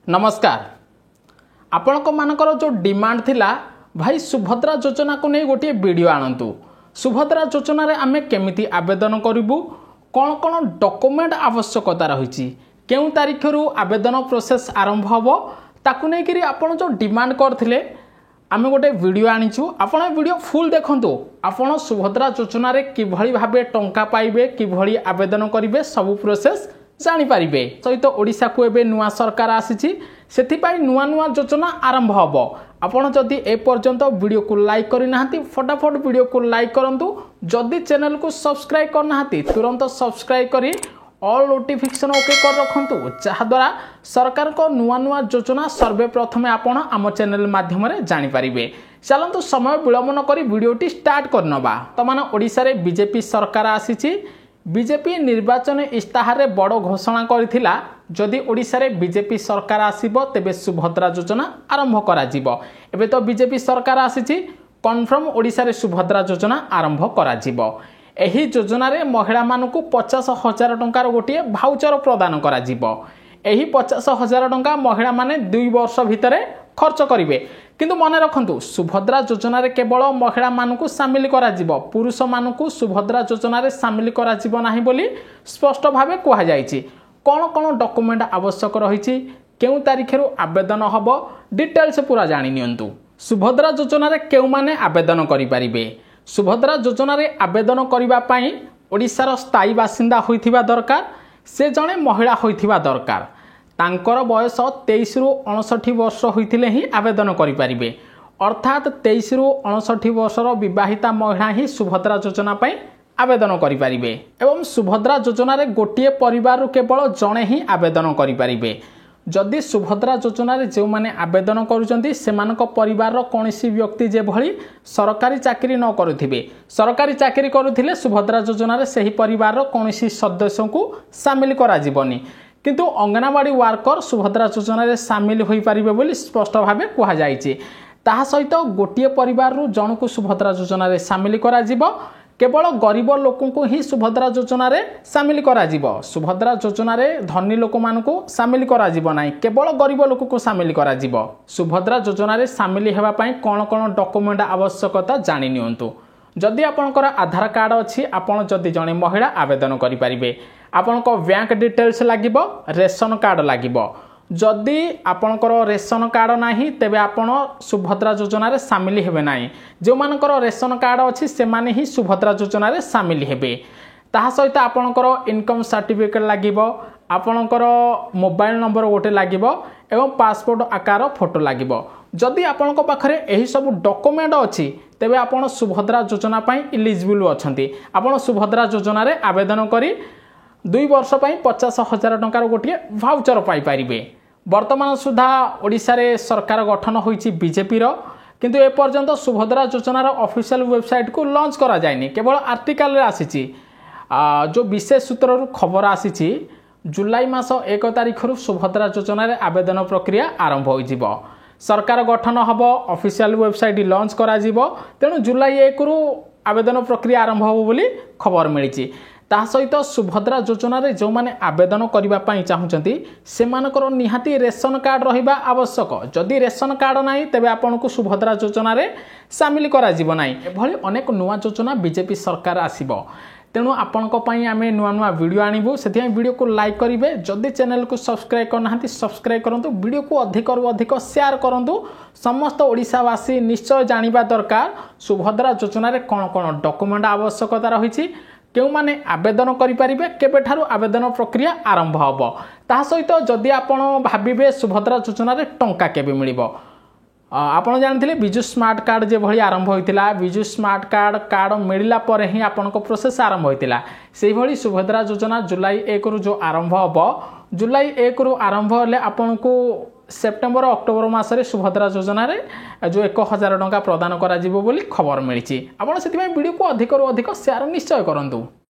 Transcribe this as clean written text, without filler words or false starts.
नमस्कार आपणक मानकर जो डिमांड थिला भाई सुभद्रा योजना को नहीं गोटे वीडियो आणंतु। सुभद्रा योजना रे आमे केमिति आवेदन करिबु, कौन कौन डॉक्यूमेंट आवश्यकता रही, केउ तारीख रु आवेदन प्रोसेस आरंभ हबो ताकू नहीं करी आपण जो डिमांड करथिले आमे गोटे वीडियो आनिछु। आपण वीडियो फुल देखंतु। आपण सुभद्रा योजना रे किभଳି भाबे टंका पाइबे, किभଳି आवेदन करिवे सब प्रोसेस जानी पारिबे। सहित ओडिशा को एबे नुआ सरकार आसीची, सेथिपाई नुआ नुआ योजना आरंभ हबो। आपण जदि ए पर्यंत वीडियो को लाइक करि नाहंती फटाफट वीडियो को लाइक करंतु। जदि चैनल को सब्सक्राइब कर नाहंती तुरंत सब्सक्राइब करी ऑल नोटिफिकेशन ओके कर रखंतु, जहा द्वारा सरकार को नुआ नुआ योजना सर्वे प्रथमे आपण आम चैनल माध्यम रे जानि पारिबे। चलंतु समय विलंब न करी वीडियोटी स्टार्ट करनबा। तमान ओडिशा रे बीजेपी सरकार आसीची। बीजेपी निर्वाचन इस्ताहार रे बड़ घोषणा करथिला जदि ओडिशा रे बीजेपी सरकार आसीबो तेबे सुभद्रा योजना आरंभ करा जिवो। एबे तो बीजेपी सरकार आसीची, कन्फर्म ओडिशा रे सुभद्रा योजना आरंभ करा जिवो। एही योजना रे महिला मानकु 50,000 टंकार गोटे भाउचर प्रदान करा जिवो। एही 50,000 टंका महिला माने 2 वर्ष भितरे खर्च करिवे। किंतु मने रखंतु सुभद्रा योजना रे केवल महिला मानकु शामिल करा जिवो, पुरुष मानकु सुभद्रा योजना रे शामिल करा जिवो नाही बोली स्पष्ट भाबे कुहा जायछि। कोन कोन डॉक्यूमेंट आवश्यक रहिछि, केउ तारीख रु आवेदन हबो, डिटेल्स पूरा जानि नियंतु। सुभद्रा योजना रे केउ माने आवेदन करि परिबे। सुभद्रा योजना रे आवेदन करिबा पई ओडिसा रो स्थायी बासिंदा होइथिबा दरकार, से जणे महिला होइथिबा दरकार। तांकर बयस 23 रु 59 वर्ष होइथिले ही आवेदन करि परिबे। अर्थात 23 रु 59 वर्षर विवाहिता महिला ही सुभद्रा योजना पई आवेदन करि परिबे। एवं सुभद्रा योजना रे गोटिए परिवार रु केवल जणे ही आवेदन करि परिबे। जदि सुभद्रा योजना रे जे माने आवेदन करूचंती सेमानक परिवार रो कोनोसी व्यक्ति जे भली सरकारी चाकरी न करूथिबे, सरकारी चाकरी करूथिले सुभद्रा योजना रे सेही परिवार रो कोनोसी सदस्य को शामिल करा जिवनी। किंतु अंगनवाड़ी वर्कर सुभद्रा योजना रे शामिल होई परिबे बोली स्पष्ट भाबे कुहा जायछि। ताहा सहित गोटिए परिवार रु जनकु सुभद्रा योजना रे शामिल करा जिवो। केवल गरीब लोकों को ही सुभद्रा योजना रे शामिल करा जिवो। सुभद्रा योजना रे धनी लोक मानकु शामिल करा जिवो नाही, केवल गरीब लोक को शामिल करा जिवो। सुभद्रा योजना रे शामिल हेबा पई कोन कोन डॉक्यूमेंट आवश्यकता जानि नियंतु। जदि आपनकर आधार कार्ड अछि, आपण जदि जणे महिला आवेदन करि परिबे। आपनको बैंक डिटेल्स लागिबो, रेशन कार्ड लागिबो। जदि आपनकर रेशन कार्ड नाही तेबे आपण सुभद्रा योजना रे शामिल हेबे नाही। जो मानकर रेशन कार्ड अछि से माने ही सुभद्रा योजना रे शामिल हेबे। ताहा सहित आपनकर इनकम सर्टिफिकेट लागिबो, आपनकर मोबाइल नंबर गोटे लागिबो एवं पासपोर्ट आकार फोटो लागिबो। जदि आपनक पाखरे एही सब डॉक्यूमेंट अछि तेबे आपण सुभद्रा योजना पई एलिजिबल अछंती। आपण सुभद्रा योजना रे आवेदन करी 2 वर्ष पई 50,000 टंकार गोटे भाउचर पाई पारिबे। वर्तमान सुधा ओडिशा रे सरकार गठन होईची बीजेपी रो, किंतु ए पर्यंत सुभद्रा योजना रो ऑफिशियल वेबसाइट को लॉन्च करा जायनी, केवल आर्टिकल रे आसीची। जो विशेष सूत्र रु खबर आसीची जुलाई मास 1 तारिख रु सुभद्रा योजना रे आवेदन प्रक्रिया आरंभ होई जिवो। सरकार गठन हबो, ऑफिशियल वेबसाइट लॉन्च करा जिवो, तेनु जुलाई 1 रु आवेदन प्रक्रिया आरंभ होबो बोली खबर मिलिची। ता सहित सुभद्रा योजना रे जो माने आवेदन करिबा पई चाहुचंती सेमानकर निहाती रेशन कार्ड रहिबा आवश्यक। जदि रेशन कार्ड नाही तेबे आपनको सुभद्रा योजना रे शामिल करा जिवो नाही। एभली अनेक नुआ योजना बीजेपी सरकार आसीबो, तेणु आपनको पई आमे नुआ नुआ वीडियो आनिबु। सेथिया वीडियो को लाइक करिवे, जदि चैनल को सब्सक्राइब करनाहांती सब्सक्राइब करंतु, वीडियो को अधिक रु अधिक शेयर करंतु। समस्त ओडिसावासी निश्चय जानिबा दरकार सुभद्रा योजना रे कोन कोन डॉक्यूमेंट आवश्यकता रहिछि, केउ माने आवेदन करि परिबे, केबे ठारु आवेदन प्रक्रिया आरंभ हबो। ता सहित जदि आपण भाबिबे सुभद्रा योजना रे टंका केबे मिलिबो, आपण जानथिले बिजु स्मार्ट कार्ड जे भली आरंभ होइतिला, बिजु स्मार्ट कार्ड मिलिला परे ही आपनको प्रोसेस आरंभ होइतिला। सेहि भली सुभद्रा योजना जुलाई 1 रु जो आरंभ हबो, जुलाई 1 रु आरंभ होले आपनको सेप्टेम्बर अक्टोबर मासरे सुभद्रा योजना रे जो 1,000 टंका प्रदान करा जिवो बोली खबर मिलिची। आपण सेति वीडियो को अधिक रु अधिक शेयर निश्चय करंतु।